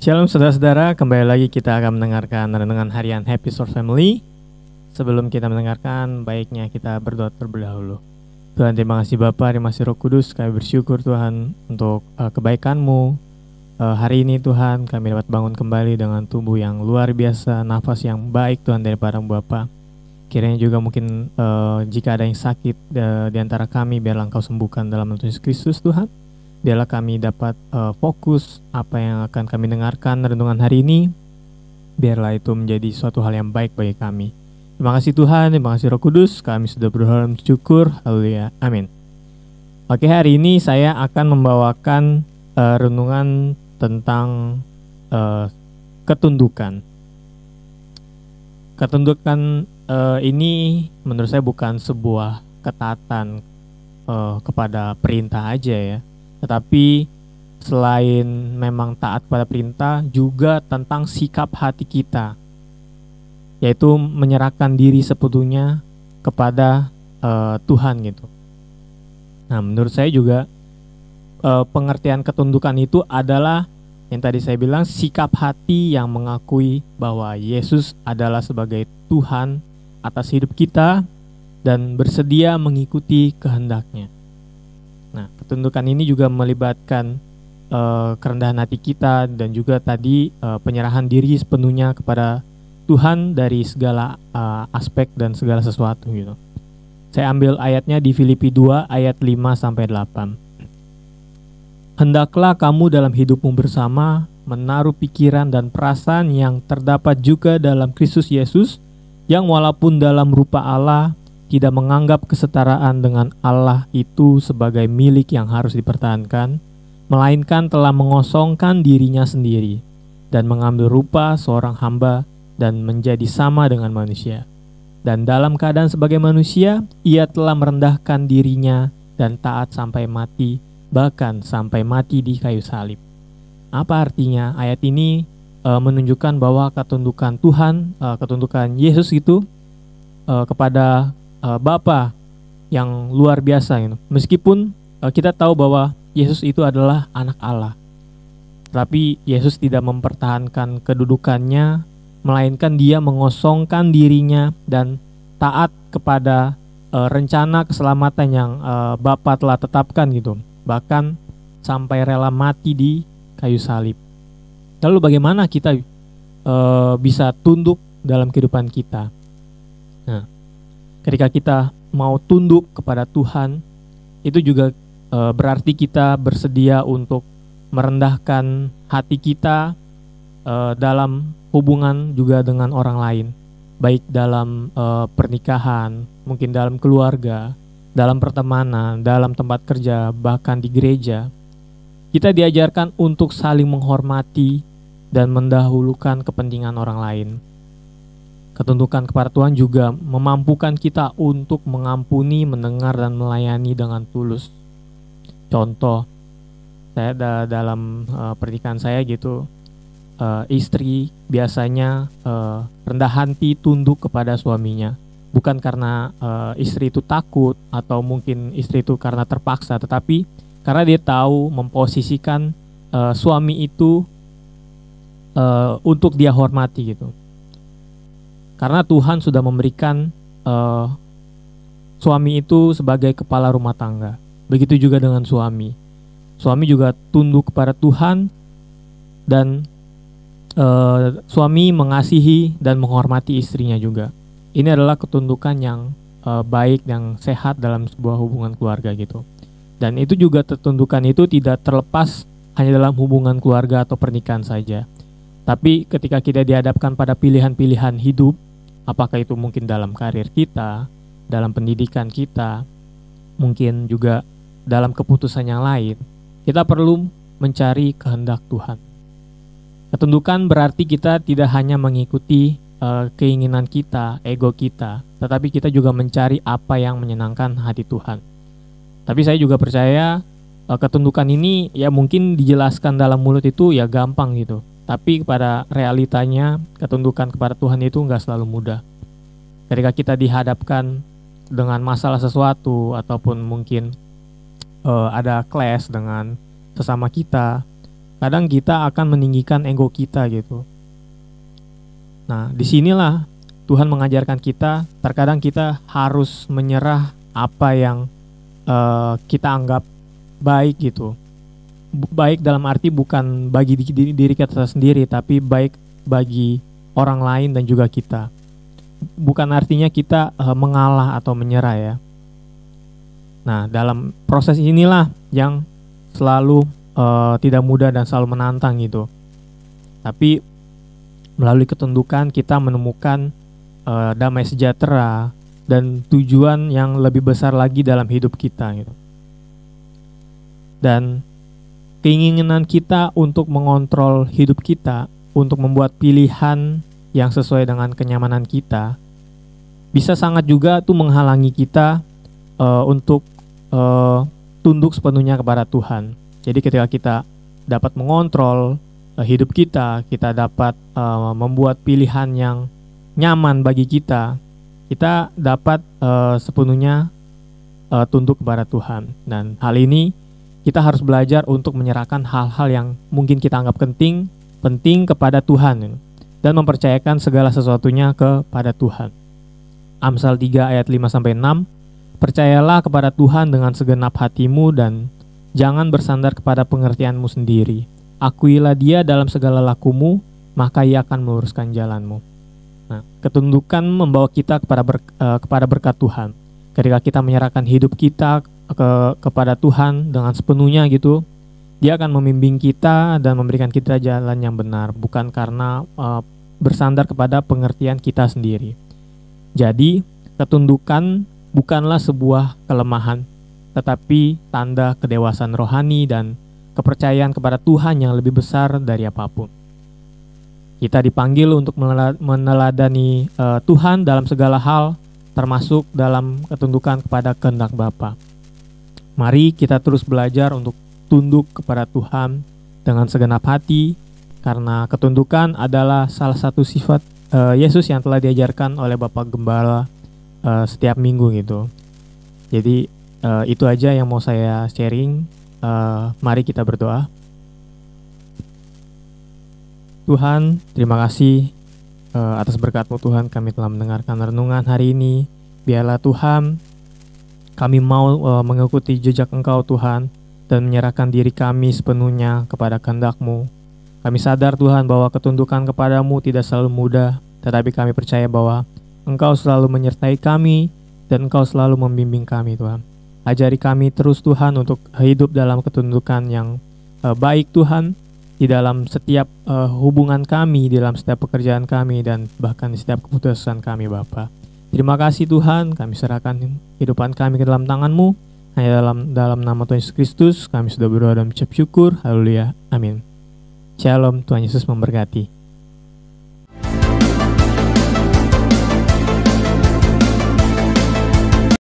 Shalom saudara-saudara, kembali lagi kita akan mendengarkan renungan harian Happy Source Family. Sebelum kita mendengarkan, baiknya kita berdoa terlebih dahulu. Tuhan, terima kasih Bapa, terima kasih Roh Kudus, kami bersyukur Tuhan untuk kebaikan-Mu. Hari ini Tuhan, kami dapat bangun kembali dengan tubuh yang luar biasa, nafas yang baik Tuhan daripada Bapa. Kiranya juga mungkin jika ada yang sakit di antara kami, biarlah Engkau sembuhkan dalam nama Yesus Kristus Tuhan. Biarlah kami dapat fokus apa yang akan kami dengarkan renungan hari ini. Biarlah itu menjadi suatu hal yang baik bagi kami. Terima kasih Tuhan, terima kasih Roh Kudus. Kami sudah berdoa dan bersyukur. Haleluya, amin. Oke, hari ini saya akan membawakan renungan tentang ketundukan. Ketundukan ini menurut saya bukan sebuah ketaatan kepada perintah aja ya. Tetapi selain memang taat pada perintah, juga tentang sikap hati kita, yaitu menyerahkan diri sepenuhnya kepada Tuhan gitu. Nah, menurut saya juga pengertian ketundukan itu adalah yang tadi saya bilang, sikap hati yang mengakui bahwa Yesus adalah sebagai Tuhan atas hidup kita dan bersedia mengikuti kehendak-Nya. Nah, ketundukan ini juga melibatkan kerendahan hati kita dan juga tadi penyerahan diri sepenuhnya kepada Tuhan dari segala aspek dan segala sesuatu gitu. Saya ambil ayatnya di Filipi 2 ayat 5-8. Hendaklah kamu dalam hidupmu bersama menaruh pikiran dan perasaan yang terdapat juga dalam Kristus Yesus, yang walaupun dalam rupa Allah tidak menganggap kesetaraan dengan Allah itu sebagai milik yang harus dipertahankan, melainkan telah mengosongkan dirinya sendiri dan mengambil rupa seorang hamba dan menjadi sama dengan manusia. Dan dalam keadaan sebagai manusia, ia telah merendahkan dirinya dan taat sampai mati, bahkan sampai mati di kayu salib. Apa artinya? Ayat ini menunjukkan bahwa ketundukan Tuhan, ketundukan Yesus itu kepada Bapa yang luar biasa gitu. Meskipun kita tahu bahwa Yesus itu adalah anak Allah, tapi Yesus tidak mempertahankan kedudukannya, melainkan dia mengosongkan dirinya dan taat kepada rencana keselamatan yang Bapa telah tetapkan gitu. Bahkan sampai rela mati di kayu salib. Lalu bagaimana kita bisa tunduk dalam kehidupan kita? Nah, ketika kita mau tunduk kepada Tuhan, itu juga berarti kita bersedia untuk merendahkan hati kita dalam hubungan juga dengan orang lain, baik dalam pernikahan, mungkin dalam keluarga, dalam pertemanan, dalam tempat kerja, bahkan di gereja. Kita diajarkan untuk saling menghormati dan mendahulukan kepentingan orang lain. Ketundukan kepada Tuhan juga memampukan kita untuk mengampuni, mendengar, dan melayani dengan tulus. Contoh, saya dalam pernikahan saya gitu, istri biasanya rendah hati tunduk kepada suaminya. Bukan karena istri itu takut atau mungkin istri itu karena terpaksa, tetapi karena dia tahu memposisikan suami itu untuk dia hormati gitu. Karena Tuhan sudah memberikan suami itu sebagai kepala rumah tangga. Begitu juga dengan suami. Suami juga tunduk kepada Tuhan dan suami mengasihi dan menghormati istrinya juga. Ini adalah ketundukan yang baik, yang sehat dalam sebuah hubungan keluarga gitu. Dan itu juga ketundukan itu tidak terlepas hanya dalam hubungan keluarga atau pernikahan saja. Tapi ketika kita dihadapkan pada pilihan-pilihan hidup, apakah itu mungkin dalam karir kita, dalam pendidikan kita, mungkin juga dalam keputusan yang lain, kita perlu mencari kehendak Tuhan. Ketundukan berarti kita tidak hanya mengikuti keinginan kita, ego kita, tetapi kita juga mencari apa yang menyenangkan hati Tuhan. Tapi saya juga percaya ketundukan ini ya mungkin dijelaskan dalam mulut itu ya gampang gitu. Tapi pada realitanya ketundukan kepada Tuhan itu nggak selalu mudah. Ketika kita dihadapkan dengan masalah sesuatu ataupun mungkin ada clash dengan sesama kita, kadang kita akan meninggikan ego kita gitu. Nah, disinilah Tuhan mengajarkan kita, terkadang kita harus menyerah apa yang kita anggap baik gitu. Baik dalam arti bukan bagi diri kita sendiri, tapi baik bagi orang lain dan juga kita. Bukan artinya kita mengalah atau menyerah ya. Nah, dalam proses inilah yang selalu tidak mudah dan selalu menantang gitu. Tapi melalui ketundukan kita menemukan damai sejahtera dan tujuan yang lebih besar lagi dalam hidup kita gitu. Dan keinginan kita untuk mengontrol hidup kita, untuk membuat pilihan yang sesuai dengan kenyamanan kita, bisa sangat juga tuh menghalangi kita untuk tunduk sepenuhnya kepada Tuhan. Jadi ketika kita dapat mengontrol hidup kita, kita dapat membuat pilihan yang nyaman bagi kita, kita dapat sepenuhnya tunduk kepada Tuhan. Dan hal ini kita harus belajar untuk menyerahkan hal-hal yang mungkin kita anggap penting kepada Tuhan dan mempercayakan segala sesuatunya kepada Tuhan. Amsal 3 ayat 5-6, percayalah kepada Tuhan dengan segenap hatimu dan jangan bersandar kepada pengertianmu sendiri. Akuilah Dia dalam segala lakumu, maka Ia akan meluruskan jalanmu. Nah, ketundukan membawa kita kepada berkat Tuhan. Ketika kita menyerahkan hidup kita kepada Tuhan dengan sepenuhnya gitu, Dia akan membimbing kita dan memberikan kita jalan yang benar, bukan karena bersandar kepada pengertian kita sendiri. Jadi, ketundukan bukanlah sebuah kelemahan, tetapi tanda kedewasaan rohani dan kepercayaan kepada Tuhan yang lebih besar dari apapun. Kita dipanggil untuk meneladani Tuhan dalam segala hal, termasuk dalam ketundukan kepada kehendak Bapa. Mari kita terus belajar untuk tunduk kepada Tuhan dengan segenap hati, karena ketundukan adalah salah satu sifat Yesus yang telah diajarkan oleh Bapak Gembala setiap minggu gitu. Jadi itu aja yang mau saya sharing. Mari kita berdoa. Tuhan, terima kasih atas berkat-Mu Tuhan, kami telah mendengarkan renungan hari ini. Biarlah Tuhan, kami mau mengikuti jejak Engkau Tuhan, dan menyerahkan diri kami sepenuhnya kepada kehendak-Mu. Kami sadar Tuhan bahwa ketundukan kepadamu tidak selalu mudah, tetapi kami percaya bahwa Engkau selalu menyertai kami dan Engkau selalu membimbing kami Tuhan. Ajari kami terus Tuhan untuk hidup dalam ketundukan yang baik Tuhan, di dalam setiap hubungan kami, di dalam setiap pekerjaan kami, dan bahkan di setiap keputusan kami Bapa. Terima kasih Tuhan, kami serahkan kehidupan kami ke dalam tangan-Mu. Hanya dalam nama Tuhan Yesus Kristus kami sudah berdoa dan mengucap syukur. Haleluya. Amin. Shalom, Tuhan Yesus memberkati.